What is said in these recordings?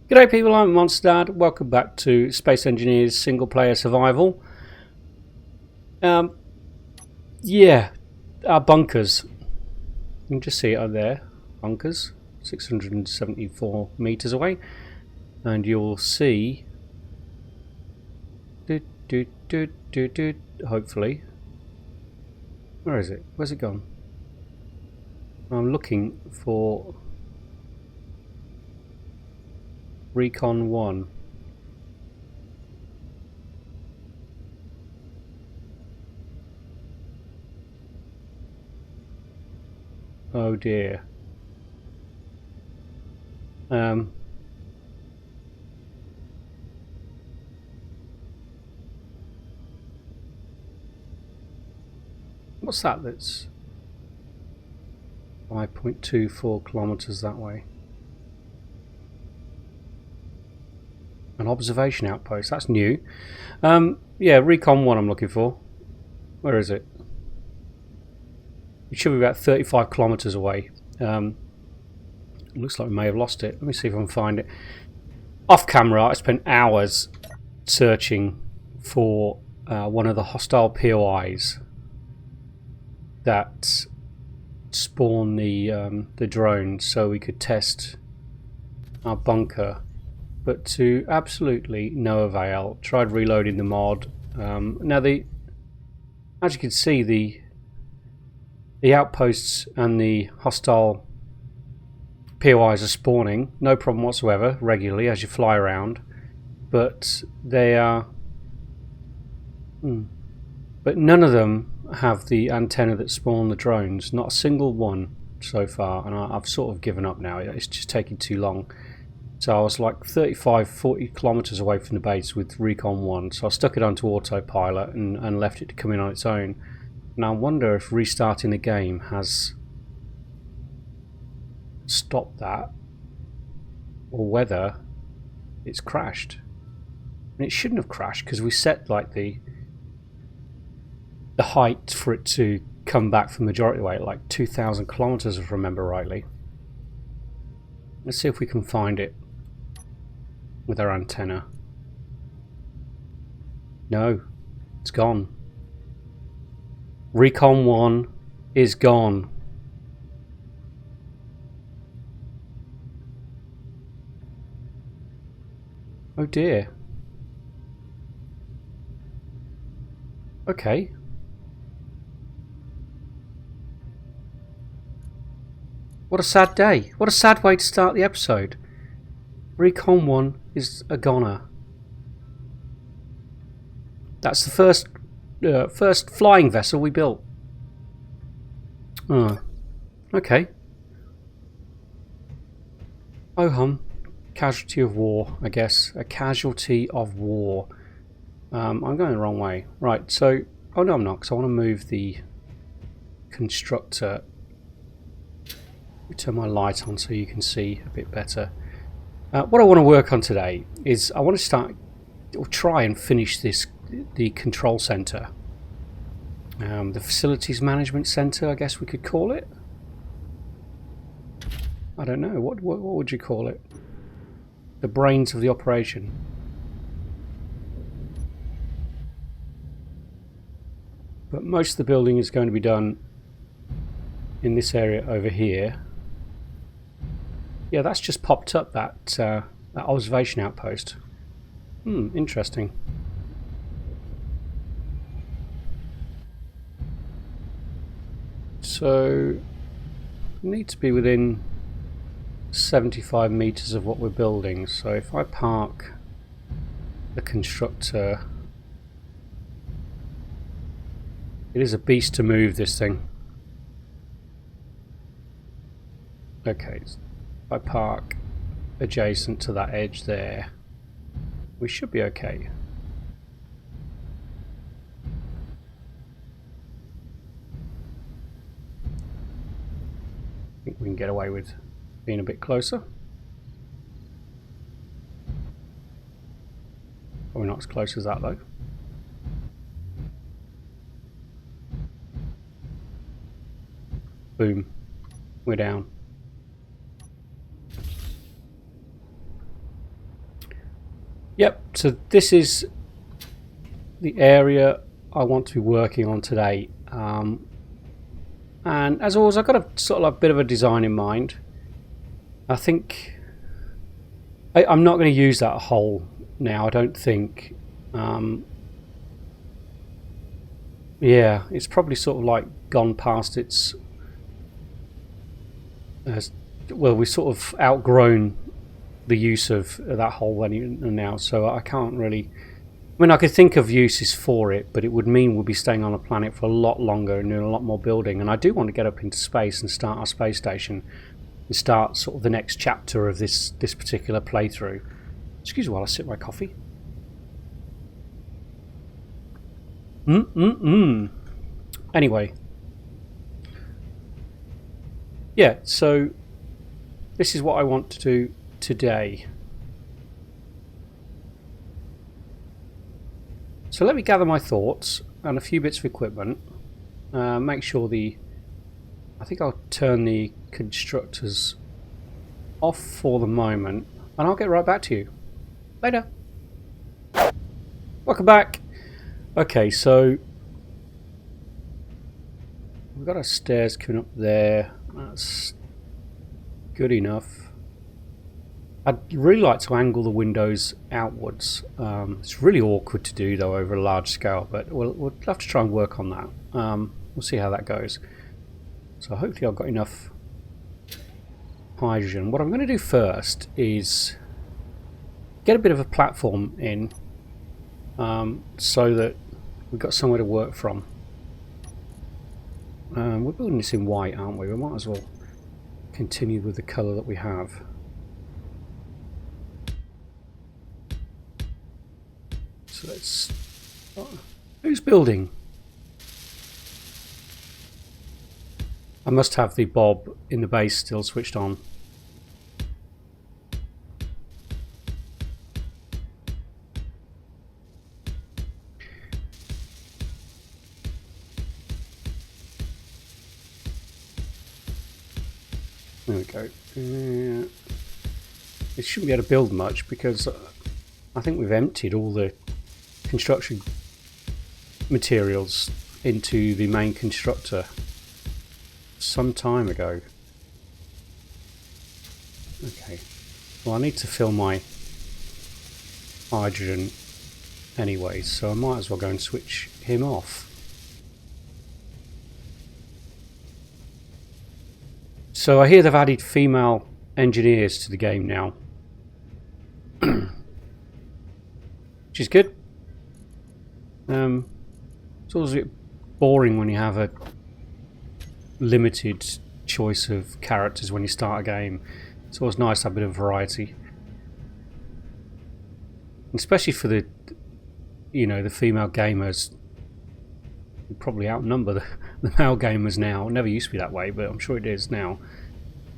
G'day people, I'm Monsterdad. Welcome back to Space Engineers Single Player Survival. Yeah, our bunkers. You can just see it over there. Bunkers, 674 meters away. And you'll see... hopefully. Where is it? Where's it gone? I'm looking for... Recon 1. Oh dear. What's that? That's 5.24 kilometers that way. An observation outpost. That's new. Yeah, Recon 1 I'm looking for. Where is it? It should be about 35 kilometers away. Looks like we may have lost it. Let me see if I can find it. Off camera, I spent hours searching for one of the hostile POIs that spawn the drone so we could test our bunker. But to absolutely no avail. Tried reloading the mod. Now as you can see, the outposts and the hostile POIs are spawning, no problem whatsoever, regularly as you fly around. But they are, but none of them have the antenna that spawn the drones. Not a single one so far, and I've sort of given up now. It's just taking too long. So I was like 35-40 kilometers away from the base with Recon 1, so I stuck it onto autopilot and left it to come in on its own. Now I wonder if restarting the game has stopped that, or whether it's crashed. And it shouldn't have crashed because we set like the height for it to come back from majority weight, like 2,000 kilometers if I remember rightly. Let's see if we can find it with our antenna. No, it's gone. Recon 1 is gone. Oh dear. Okay. What a sad day. What a sad way to start the episode. Recon 1 is a goner. That's the first flying vessel we built. Oh, okay. Oh hum. Casualty of war, I guess. A casualty of war. I'm going the wrong way. Right, so... Oh no I'm not, because I want to move the constructor. Turn my light on so you can see a bit better. What I want to work on today is I want to start or try and finish the control center, the facilities management center, I guess we could call it. I don't know, what would you call it? The brains of the operation. But most of the building is going to be done in this area over here. Yeah, that's just popped up, that observation outpost. Interesting. So, we need to be within 75 meters of what we're building. So if I park the constructor... It is a beast to move, this thing. Okay. I park adjacent to that edge there, we should be okay. I think we can get away with being a bit closer. Probably not as close as that though. Boom. We're down. Yep, so this is the area I want to be working on today. And as always, I've got a sort of a bit of a design in mind. I think I'm not going to use that hole now, I don't think. Yeah, it's probably sort of like gone past its... well, we've sort of outgrown the use of that hole now, so I can't really... I mean, I could think of uses for it, but it would mean we'll be staying on a planet for a lot longer and doing a lot more building. And I do want to get up into space and start our space station and start sort of the next chapter of this particular playthrough. Excuse me while I sip my coffee. Anyway. Yeah, so this is what I want to do today. So let me gather my thoughts and a few bits of equipment. Make sure I think I'll turn the constructors off for the moment, and I'll get right back to you. Later. Welcome back. Okay, so we've got our stairs coming up there. That's good enough. I'd really like to angle the windows outwards. It's really awkward to do though over a large scale, but we'll have to try and work on that. We'll see how that goes. So hopefully I've got enough hydrogen. What I'm going to do first is get a bit of a platform in, so that we've got somewhere to work from. We're building this in white, aren't we? We might as well continue with the colour that we have. So let's... who's building? I must have the bob in the base still switched on. There we go. It shouldn't be able to build much because I think we've emptied all the construction materials into the main constructor some time ago. Okay, well, I need to fill my hydrogen anyway, so I might as well go and switch him off. So I hear they've added female engineers to the game now, which is good. It's always a bit boring when you have a limited choice of characters when you start a game. It's always nice to have a bit of variety, especially for the female gamers. You probably outnumber the male gamers now. It never used to be that way, but I'm sure it is now.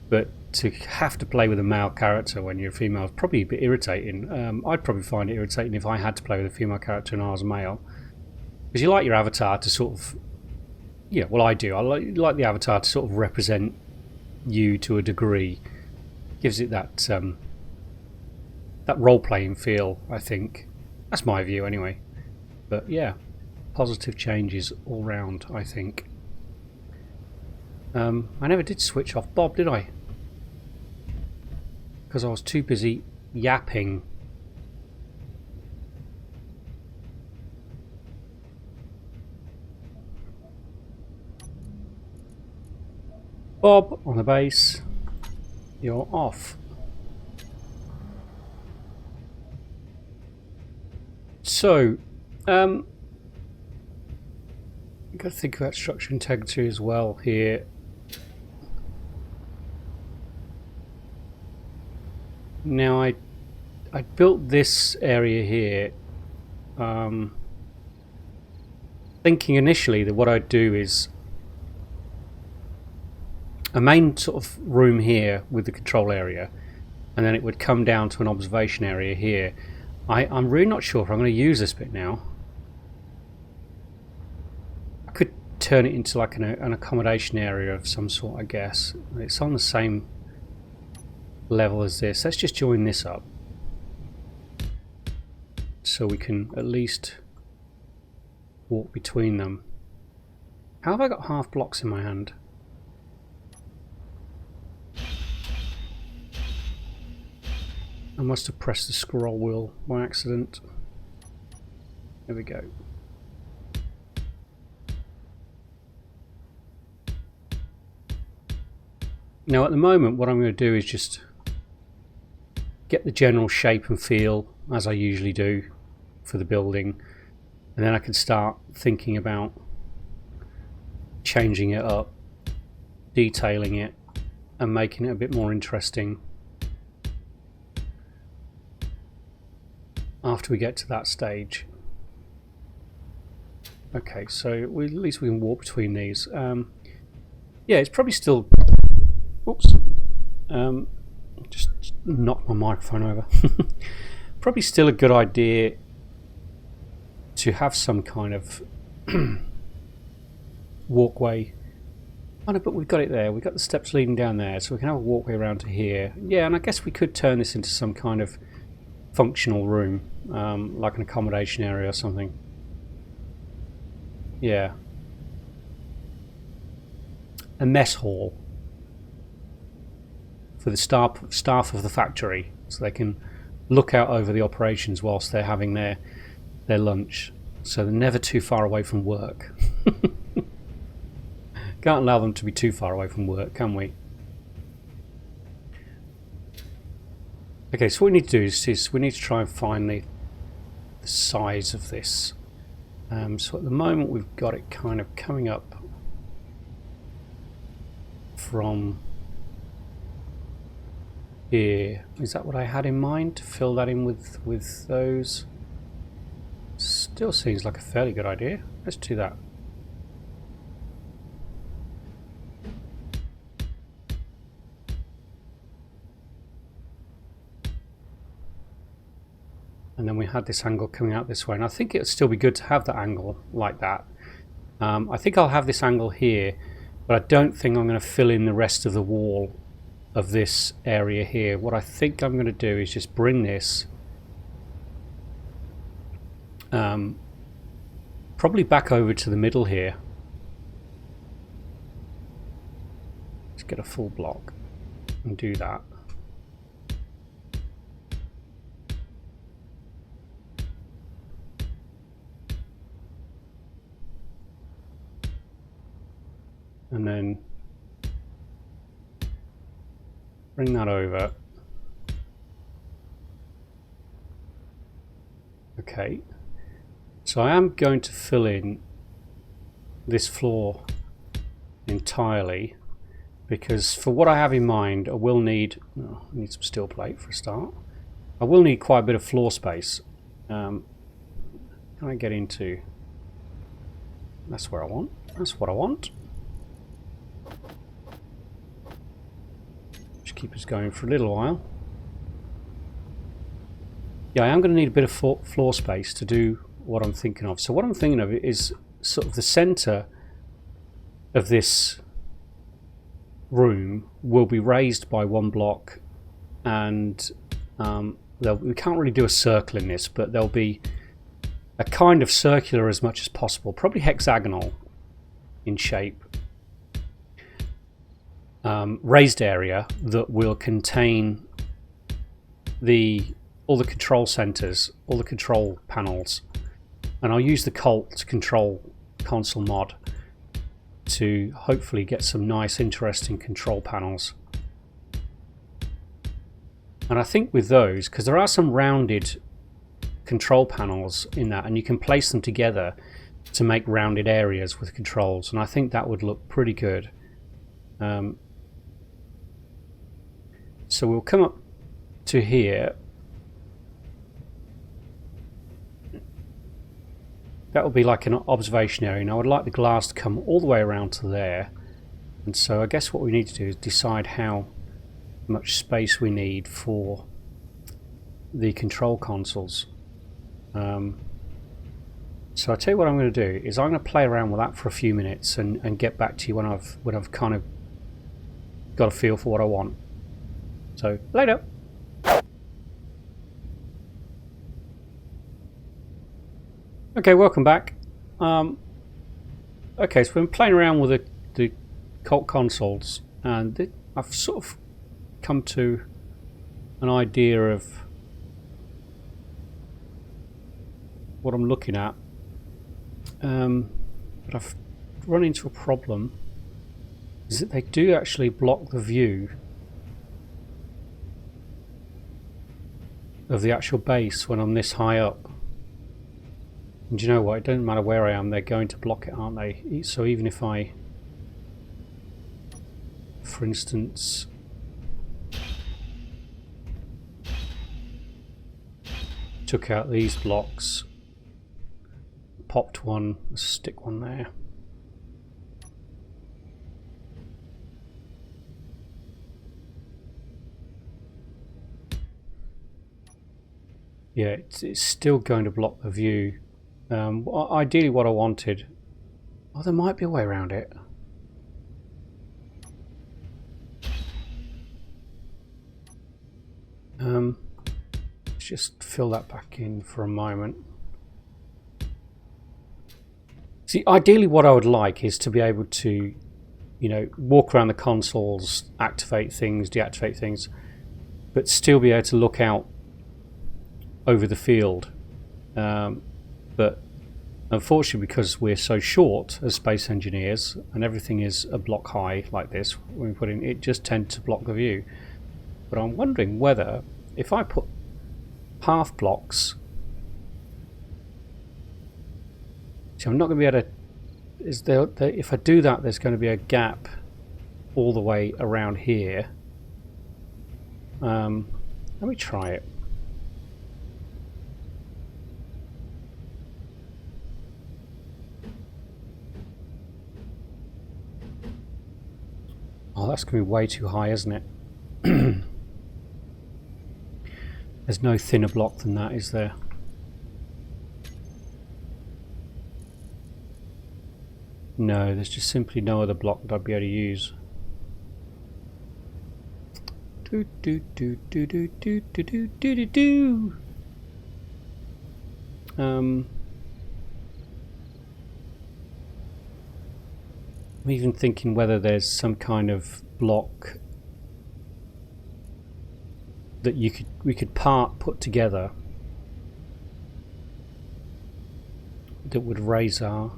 But to have to play with a male character when you're a female is probably a bit irritating. I'd probably find it irritating if I had to play with a female character and I was a male. Because you like your avatar to sort of... Yeah, well, I do. I like the avatar to sort of represent you to a degree. Gives it that that role-playing feel, I think. That's my view anyway. But yeah, positive changes all round, I think. I never did switch off Bob, did I? Because I was too busy yapping. Bob on the base, you're off. So, you've got to think about structure integrity as well here. Now I built this area here, thinking initially that what I'd do is a main sort of room here with the control area, and then it would come down to an observation area here. I'm really not sure if I'm going to use this bit now. I could turn it into like an accommodation area of some sort, I guess. It's on the same level as this. Let's just join this up. so we can at least walk between them. How have I got half blocks in my hand? I must have pressed the scroll wheel by accident. There we go. Now at the moment what I'm going to do is just get the general shape and feel as I usually do for the building, and then I can start thinking about changing it up, detailing it and making it a bit more interesting after we get to that stage. Okay, so at least we can walk between these. Yeah, it's probably still... Oops. Just knocked my microphone over. Probably still a good idea to have some kind of walkway. Oh no, but we've got it there. We've got the steps leading down there, so we can have a walkway around to here. Yeah, and I guess we could turn this into some kind of functional room, like an accommodation area or something. Yeah. A mess hall for the staff of the factory, so they can look out over the operations whilst they're having their lunch, so they're never too far away from work. Can't allow them to be too far away from work, can we? Okay, so what we need to do is we need to try and find the size of this. So at the moment we've got it kind of coming up from here. Is that what I had in mind, to fill that in with those? Still seems like a fairly good idea. Let's do that. And then we had this angle coming out this way, and I think it would still be good to have that angle like that. I think I'll have this angle here, but I don't think I'm going to fill in the rest of the wall of this area here. What I think I'm going to do is just bring this probably back over to the middle here. Let's get a full block and do that. And then bring that over. Okay, so I am going to fill in this floor entirely, because for what I have in mind I will need, I need some steel plate for a start. I will need quite a bit of floor space. Can I get into, that's where I want, that's what I want. Keep us going for a little while. Yeah, I am going to need a bit of floor space to do what I'm thinking of. So what I'm thinking of is sort of the center of this room will be raised by one block, and we can't really do a circle in this, but there'll be a kind of circular as much as possible, probably hexagonal in shape. Raised area that will contain all the control centers, all the control panels, and I'll use the Colt control console mod to hopefully get some nice interesting control panels. And I think with those, because there are some rounded control panels in that, and you can place them together to make rounded areas with controls, and I think that would look pretty good. So we'll come up to here. That will be like an observation area. Now I would like the glass to come all the way around to there. And so I guess what we need to do is decide how much space we need for the control consoles. So I'll tell you what I'm going to do is I'm going to play around with that for a few minutes and get back to you when I've kind of got a feel for what I want. So, later. Okay, welcome back. Okay, so we've been playing around with the Colt consoles, and I've sort of come to an idea of what I'm looking at, but I've run into a problem, is that they do actually block the view of the actual base when I'm this high up. And do you know what? It doesn't matter where I am, they're going to block it, aren't they? So even if I, for instance, took out these blocks, popped one, stick one there. Yeah, it's still going to block the view. Ideally what I wanted... Oh, there might be a way around it. Let's just fill that back in for a moment. See, ideally what I would like is to be able to, you know, walk around the consoles, activate things, deactivate things, but still be able to look out over the field. But unfortunately, because we're so short as space engineers and everything is a block high like this, when we put in, it just tends to block the view. But I'm wondering whether if I put half blocks, so I'm not going to be able to, is there, if I do that, there's going to be a gap all the way around here. Let me try it. Oh, that's going to be way too high, isn't it? There's no thinner block than that, is there? No, there's just simply no other block that I'd be able to use. Do do do do do do do do do do. I'm even thinking whether there's some kind of block that we could put together that would raise our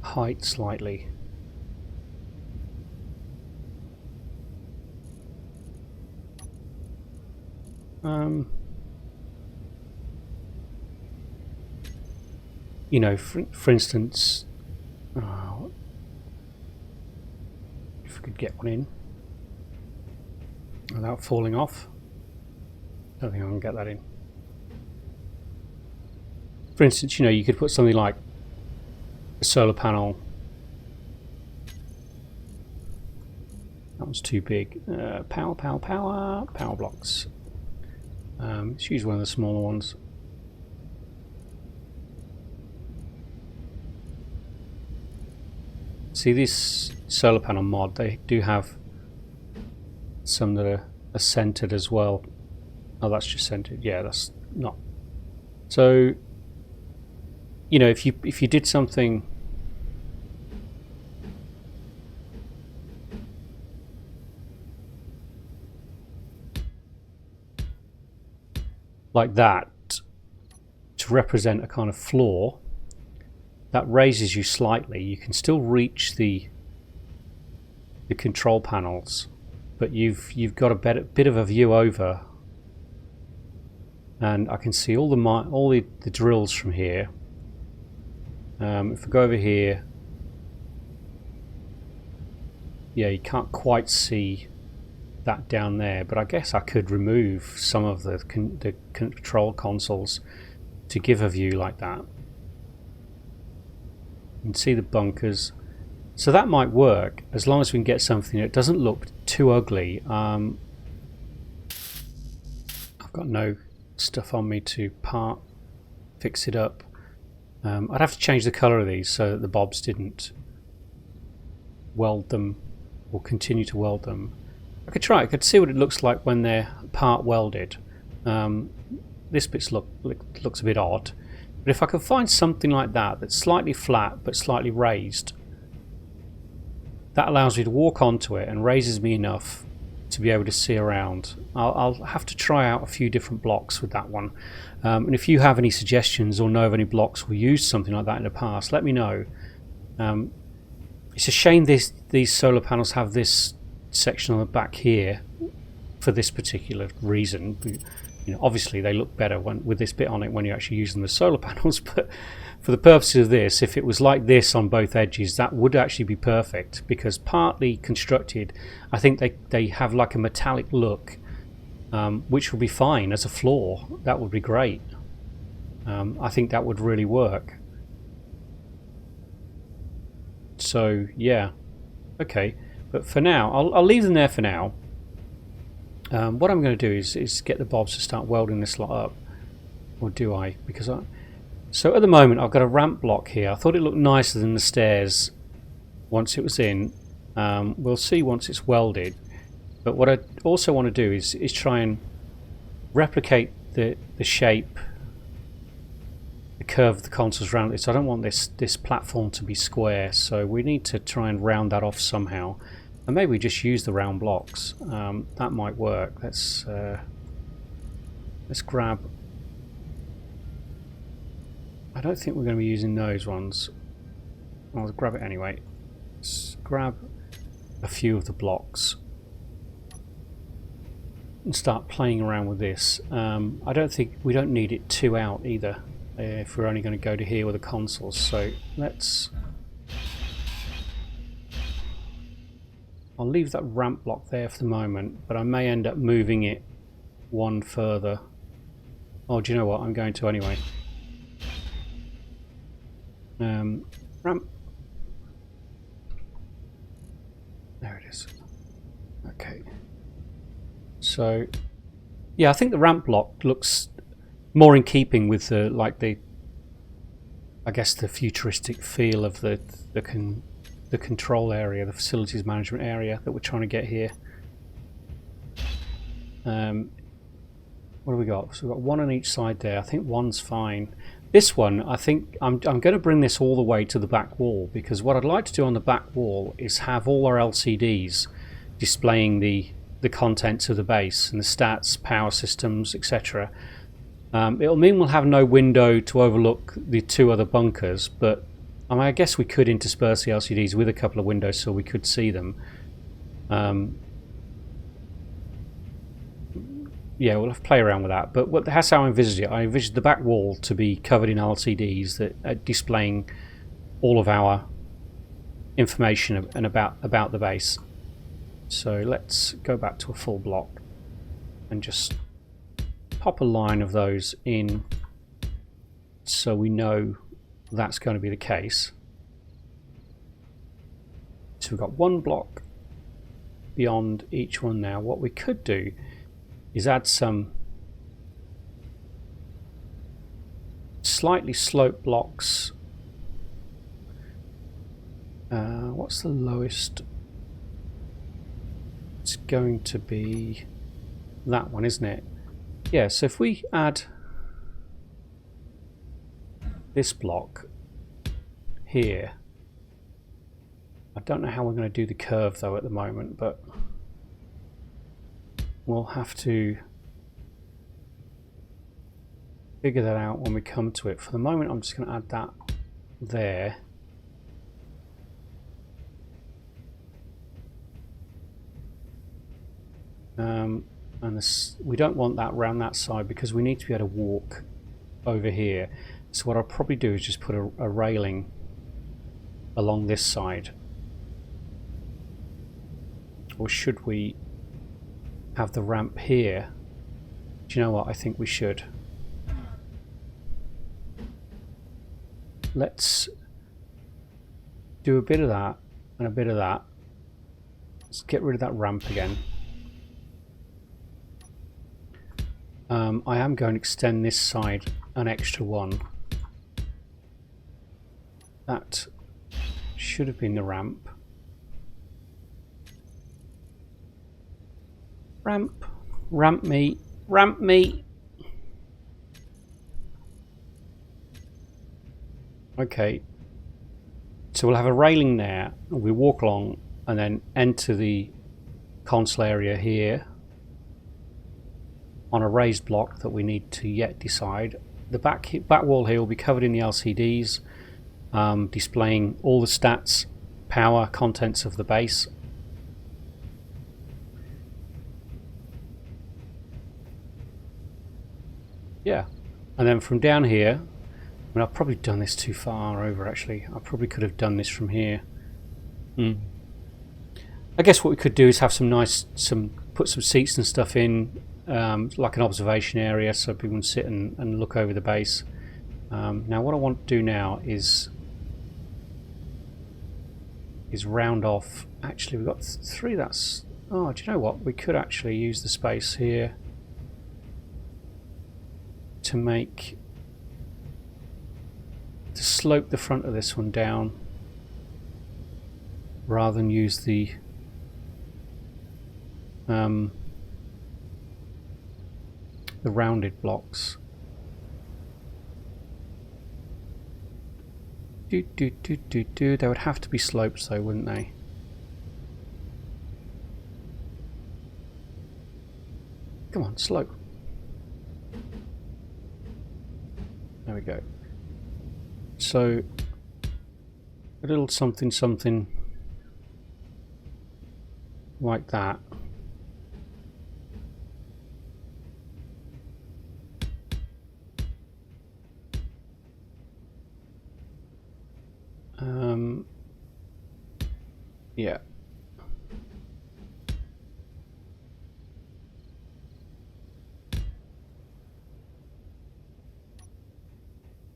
height slightly. You know, for instance, if we could get one in without falling off. I don't think I can get that in. For instance, you know, you could put something like a solar panel. That was too big. Power blocks. Let's use one of the smaller ones. See, this solar panel mod, they do have some that are centered as well. Oh, that's just centered. Yeah, that's not. So, you know, if you did something like that to represent a kind of floor that raises you slightly, you can still reach the control panels, but you've got a bit of a view over, and I can see all the drills from here. If I go over here, yeah, you can't quite see that down there, but I guess I could remove some of the control consoles to give a view like that. You can see the bunkers, so that might work as long as we can get something that doesn't look too ugly. I've got no stuff on me to fix it up. I'd have to change the colour of these so that the bobs didn't weld them or continue to weld them. I could try. I could see what it looks like when they're part welded. This bit looks a bit odd, but But if I can find something like that that's slightly flat but slightly raised, that allows me to walk onto it and raises me enough to be able to see around. I'll have to try out a few different blocks with that one. And if you have any suggestions or know of any blocks or used something like that in the past, let me know. It's a shame these solar panels have this section on the back here for this particular reason. You know, obviously they look better with this bit on it when you actually use them as solar panels, but for the purposes of this, if it was like this on both edges, that would actually be perfect, because partly constructed, I think they have like a metallic look, which would be fine as a floor. That would be great. I think that would really work. So yeah, okay, but for now I'll leave them there for now. What I'm going to do is get the bobs to start welding this lot up, or do I? Because so at the moment I've got a ramp block here. I thought it looked nicer than the stairs once it was in. We'll see once it's welded. But what I also want to do is try and replicate the shape, the curve of the consoles around it. So I don't want this platform to be square, so we need to try and round that off somehow. And maybe we just use the round blocks. That might work. Let's grab... I don't think we're going to be using those ones. I'll grab it anyway. Let's grab a few of the blocks and start playing around with this. I don't think we don't need it too out either if we're only going to go to here with the consoles. So I'll leave that ramp block there for the moment, but I may end up moving it one further. Oh, do you know what? I'm going to anyway. Ramp. There it is. Okay. So, yeah, I think the ramp block looks more in keeping with the I guess the futuristic feel of the control area, the facilities management area that we're trying to get here. What have we got? So we've got one on each side there. I think one's fine. This one, I think I'm going to bring this all the way to the back wall, because what I'd like to do on the back wall is have all our LCDs displaying the contents of the base and the stats, power systems, etc. It'll mean we'll have no window to overlook the two other bunkers, but I mean, I guess we could intersperse the LCDs with a couple of windows so we could see them. Yeah, we'll have to play around with that, but that's how I envisage it. I envisage the back wall to be covered in LCDs that are displaying all of our information and about the base. So let's go back to a full block and just pop a line of those in so we know that's going to be the case. So we've got one block beyond each one now. What we could do is add some slightly sloped blocks. What's the lowest? It's going to be that one, isn't it? Yeah, so if we add this block here, I don't know how we're going to do the curve though at the moment, but we'll have to figure that out when we come to it. For the moment, I'm just going to add that there. And this, we don't want that around that side because we need to be able to walk over here. So what I'll probably do is just put a railing along this side. Or should we have the ramp here? Do you know what? I think we should. Let's do a bit of that and a bit of that. Let's get rid of that ramp again. I am going to extend this side an extra one. That should have been the ramp. Ramp me. Okay, so we'll have a railing there, we walk along and then enter the console area here on a raised block that we need to yet decide. The back wall here will be covered in the LCDs, displaying all the stats, power, contents of the base. Yeah, and then from down here, I mean, I've probably done this too far over actually. I probably could have done this from here. I guess what we could do is have put some seats and stuff in, like an observation area so people can sit and look over the base. Now what I want to do now is round off. Actually, we've got 3. That's, oh, do you know what? We could actually use the space here to slope the front of this one down rather than use the rounded blocks. They would have to be slopes though, wouldn't they? Come on, slope. There we go. So a little something something like that. Yeah.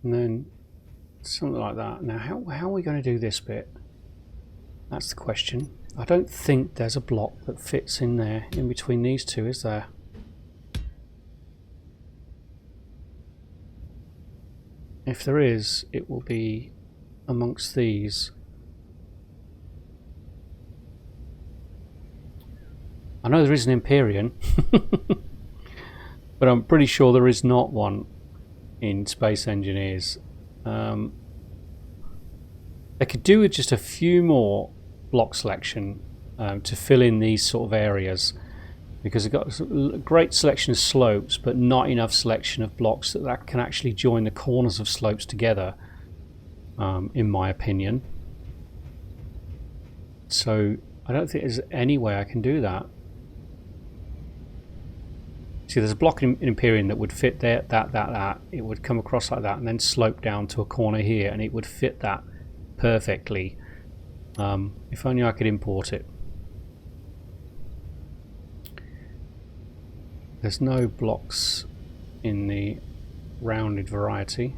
And then something like that. Now how are we going to do this bit? That's the question. I don't think there's a block that fits in there in between these two, is there? If there is, it will be amongst these. I know there is an Empyrean, but I'm pretty sure there is not one in Space Engineers. They could do with just a few more block selection to fill in these sort of areas, because they've got a great selection of slopes but not enough selection of blocks that can actually join the corners of slopes together, in my opinion. So I don't think there's any way I can do that. See, there's a block in Empyrean that would fit there, that. It would come across like that and then slope down to a corner here, and it would fit that perfectly. If only I could import it. There's no blocks in the rounded variety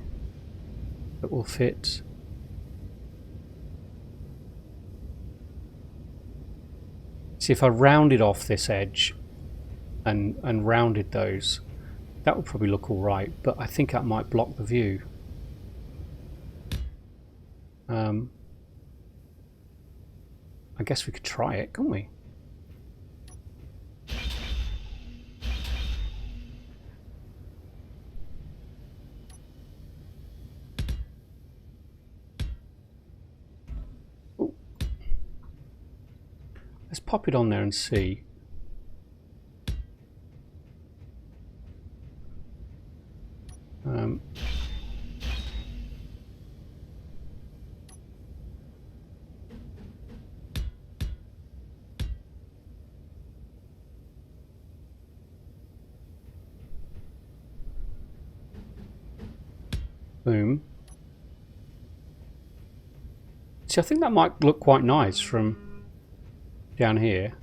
that will fit. See, if I rounded off this edge and rounded those, that would probably look all right, but I think that might block the view. I guess we could try it, couldn't we? Ooh. Let's pop it on there and see. Boom. See, I think that might look quite nice from down here.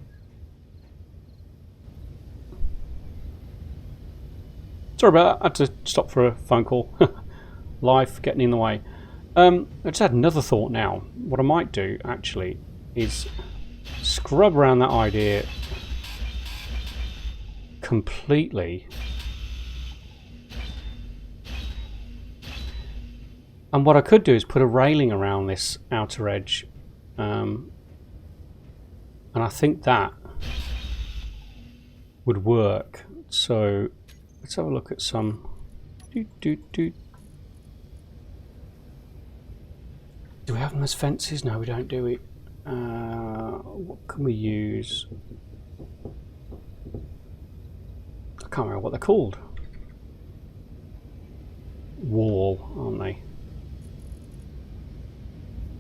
Sorry about that, I had to stop for a phone call. Life getting in the way. I just had another thought now. What I might do actually is scrub around that idea completely. And what I could do is put a railing around this outer edge, and I think that would work. So let's have a look at some. Do we have them as fences? No, we don't, do we? What can we use? I can't remember what they're called. Wall, aren't they?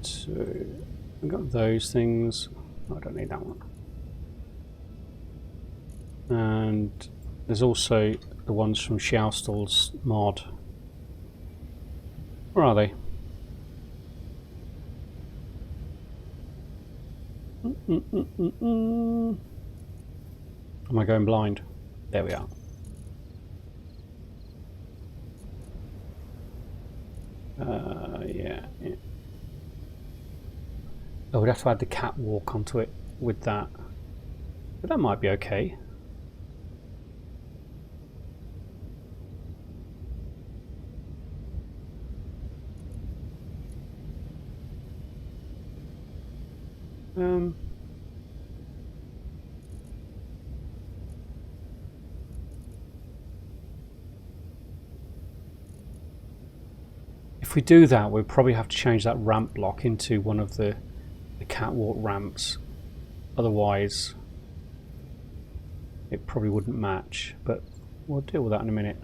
So I've got those things. I don't need that one. And there's also the ones from Shoustel's mod. Where are they? Am I going blind? There we are. Yeah. Oh, we'd have to add the catwalk onto it with that. But that might be okay. If we do that, we'll probably have to change that ramp block into one of the catwalk ramps. Otherwise, it probably wouldn't match. But we'll deal with that in a minute.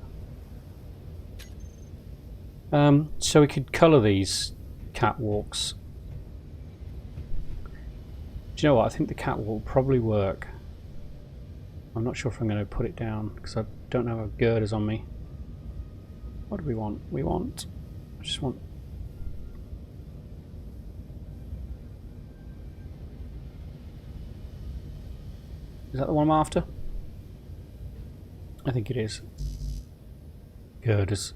So we could colour these catwalks. Do you know what? I think the catwalk will probably work. I'm not sure if I'm going to put it down because I don't have girders on me. What do we want? We want... I just want... Is that the one I'm after? I think it is. Girders.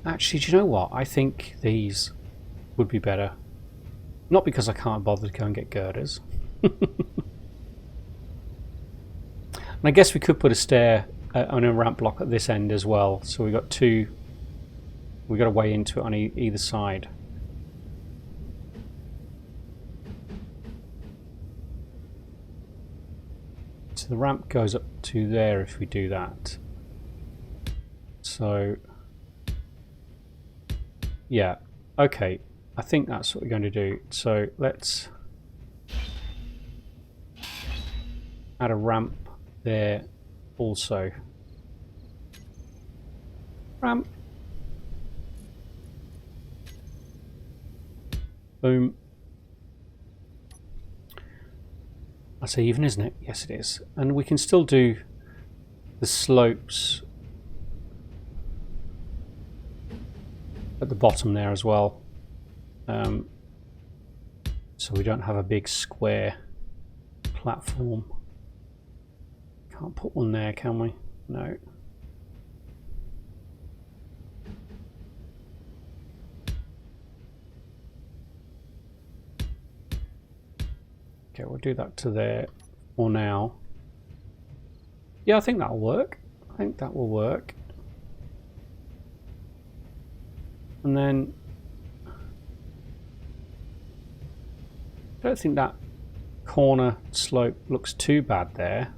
Actually, do you know what? I think these would be better. Not because I can't bother to go and get girders. And I guess we could put a stair on a ramp block at this end as well. So we got two. We got a way into it on either side. So the ramp goes up to there if we do that. So yeah, okay. I think that's what we're going to do. So let's add a ramp there also. Ramp. Boom. That's even, isn't it? Yes, it is. And we can still do the slopes at the bottom there as well. So we don't have a big square platform. Can't put one there, can we? No. Okay, we'll do that to there for now. Yeah, I think that'll work. I think that will work. And then I don't think that corner slope looks too bad there.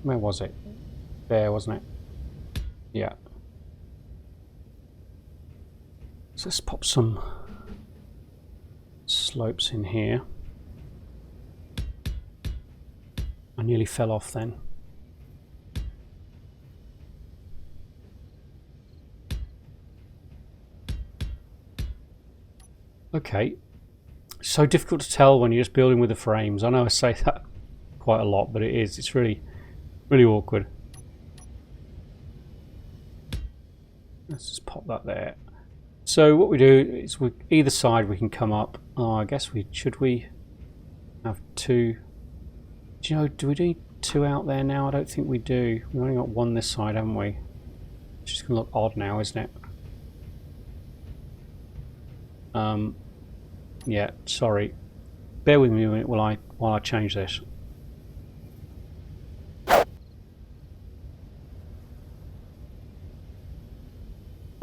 Where was it? There, wasn't it? Yeah. So let's pop some slopes in here. I nearly fell off then. Okay, so difficult to tell when you're just building with the frames. I know I say that quite a lot, but it is. It's really, really awkward. Let's just pop that there. So what we do is either side we can come up. Oh, I guess should we have two? Do you know? Do we need two out there now? I don't think we do. We've only got one this side, haven't we? It's just gonna look odd now, isn't it? Yeah, sorry. Bear with me a minute while I change this.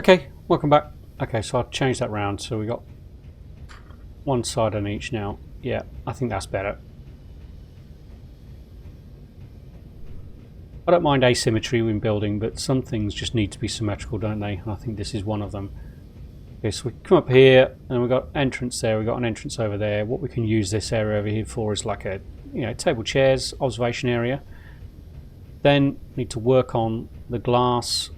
Okay, welcome back. Okay, so I'll change that round. So we got one side on each now. Yeah, I think that's better. I don't mind asymmetry when building, but some things just need to be symmetrical, don't they? And I think this is one of them. Okay, so we come up here and we've got entrance there, we've got an entrance over there. What we can use this area over here for is like a, you know, table chairs, observation area. Then need to work on the glass.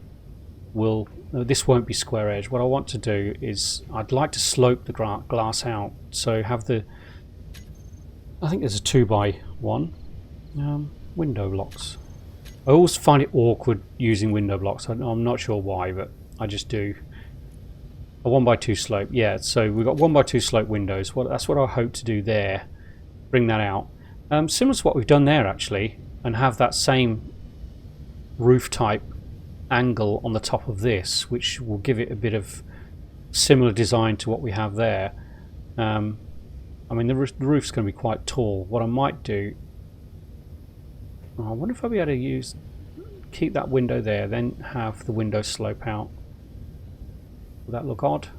This won't be square edge. What I want to do is I'd like to slope the glass out. So have the, I think there's a 2x1 window blocks. I always find it awkward using window blocks. I'm not sure why, but I just do. A 1x2 slope, yeah. So we've got 1x2 slope windows. Well, that's what I hope to do there. Bring that out. Similar to what we've done there actually, and have that same roof type angle on the top of this, which will give it a bit of similar design to what we have there. I mean, the roof's going to be quite tall. What I might do, I wonder if I'll be able to keep that window there, then have the window slope out. Will that look odd?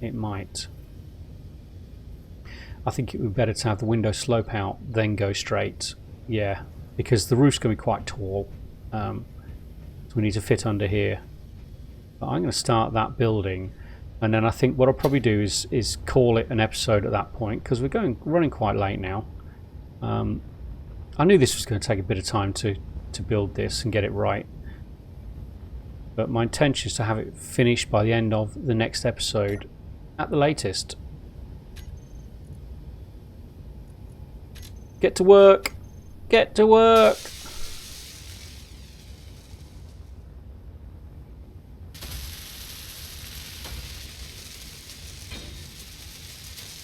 It might. I think it would be better to have the window slope out, then go straight. Yeah, because the roof's going to be quite tall. So we need to fit under here. But I'm going to start that building, and then I think what I'll probably do is call it an episode at that point, because we're running quite late now. I knew this was going to take a bit of time to build this and get it right. But my intention is to have it finished by the end of the next episode at the latest. Get to work! Get to work!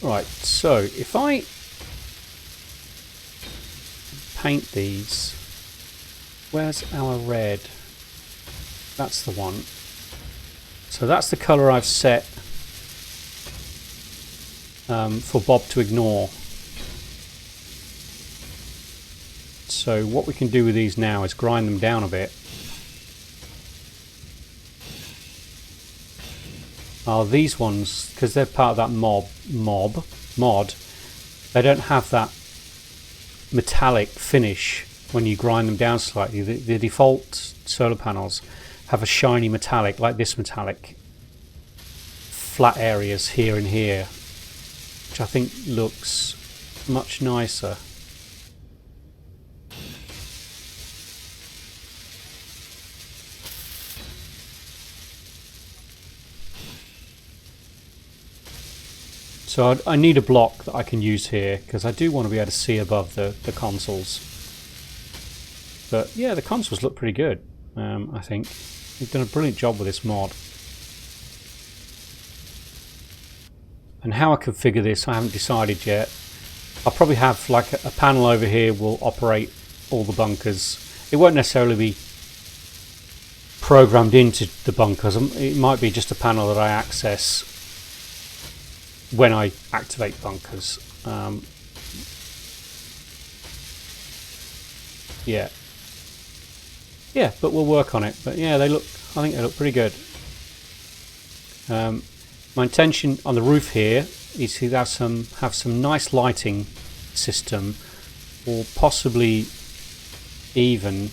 Right, so if I paint these, where's our red? That's the one. So that's the colour I've set for Bob to ignore. So what we can do with these now is grind them down a bit. These ones, because they're part of that mod, they don't have that metallic finish when you grind them down slightly. The default solar panels have a shiny metallic, like this metallic, flat areas here and here, which I think looks much nicer. So I need a block that I can use here, because I do want to be able to see above the consoles. But yeah, the consoles look pretty good, I think. They've done a brilliant job with this mod. And how I configure this, I haven't decided yet. I'll probably have like a panel over here will operate all the bunkers. It won't necessarily be programmed into the bunkers. It might be just a panel that I access when I activate bunkers. Yeah, but we'll work on it. But yeah, I think they look pretty good. My intention on the roof here is to have some nice lighting system, or possibly even,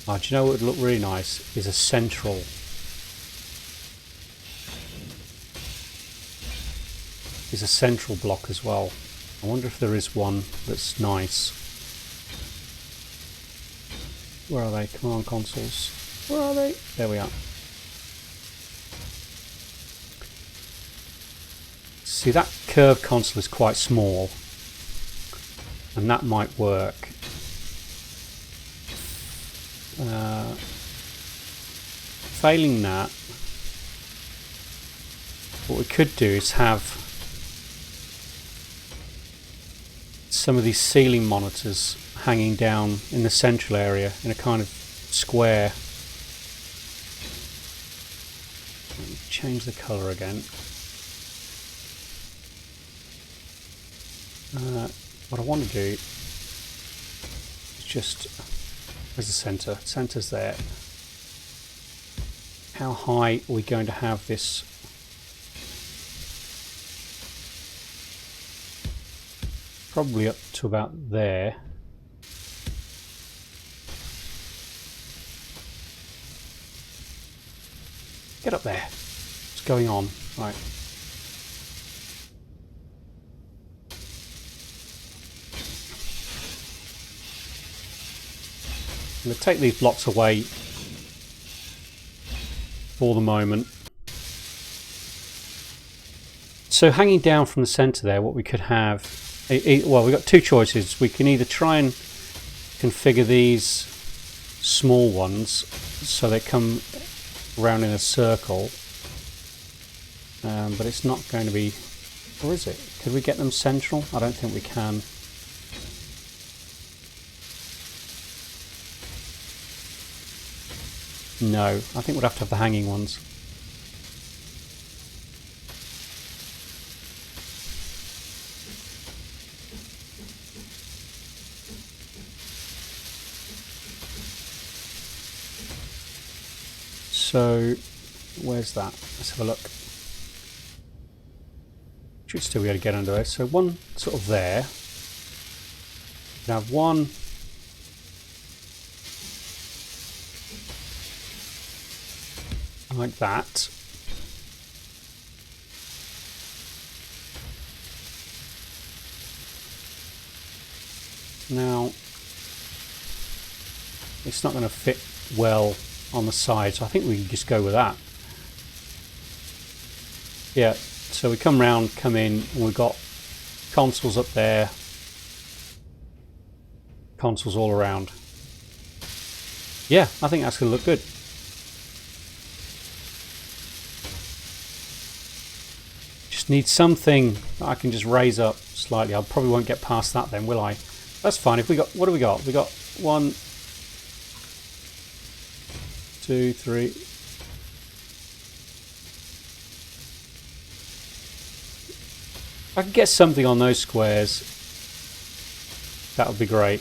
do you know what would look really nice? Is a central. Is a central block as well. I wonder if there is one that's nice. Where are they? Come on, consoles. Where are they? There we are. See, that curved console is quite small, and that might work. Failing that, what we could do is have some of these ceiling monitors hanging down in the central area in a kind of square. Let me change the colour again. What I want to do is just, where's the centre? Centre's there. How high are we going to have this? Probably up to about there. Get up there. What's going on? Right. I'm going to take these blocks away for the moment. So hanging down from the centre there, what we could have, well, we've got two choices. We can either try and configure these small ones so they come around in a circle, but it's not going to be, or is it? Could we get them central? I don't think we can. No, I think we'd have to have the hanging ones. So, where's that? Let's have a look. Should still be able to get under there. So one sort of there. We have one like that. Now, it's not going to fit well on the side, so I think we can just go with that. Yeah, so we come round, come in, and we've got consoles up there, consoles all around. Yeah, I think that's going to look good. Just need something that I can just raise up slightly. I probably won't get past that then, will I? That's fine. If we got, what do we got? We got 1, 2, 3. If I could get something on those squares, that would be great.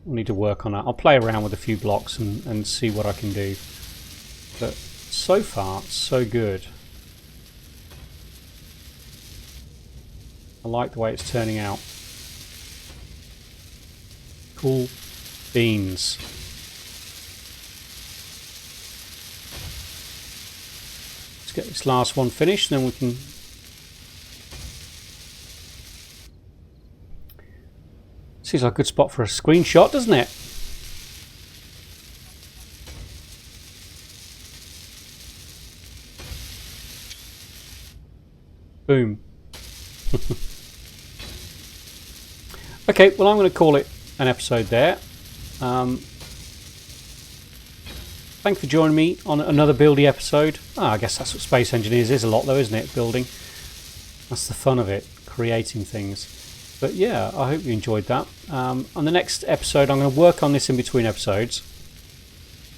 We'll need to work on that. I'll play around with a few blocks and see what I can do. But so far, so good. I like the way it's turning out. Cool beans. Let's get this last one finished, then we can seems like a good spot for a screenshot, doesn't it? Boom. Okay, well, I'm going to call it an episode there. Thanks for joining me on another buildy episode. I guess that's what Space Engineers is a lot though, isn't it? Building. That's the fun of it, creating things. But yeah, I hope you enjoyed that. On the next episode, I'm going to work on this in between episodes.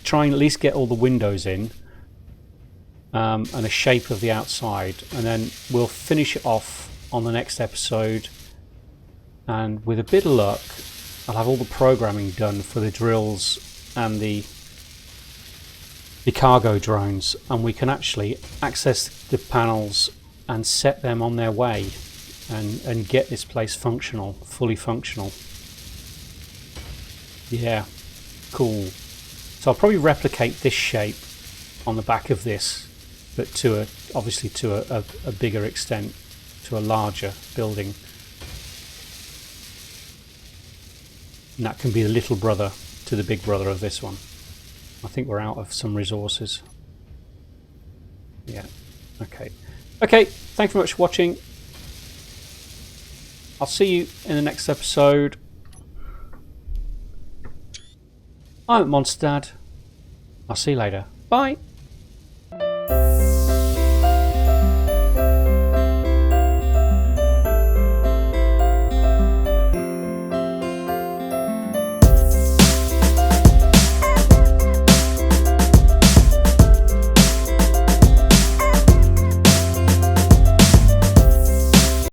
Try and at least get all the windows in. And a shape of the outside. And then we'll finish it off on the next episode. And with a bit of luck, I'll have all the programming done for the drills and the cargo drones. And we can actually access the panels and set them on their way. And get this place functional, fully functional. Yeah, cool. So I'll probably replicate this shape on the back of this, but to obviously to a bigger extent, to a larger building. And that can be the little brother to the big brother of this one. I think we're out of some resources. Yeah, okay. Okay, thanks very much for watching. I'll see you in the next episode. I'm Monstad. I'll see you later. Bye.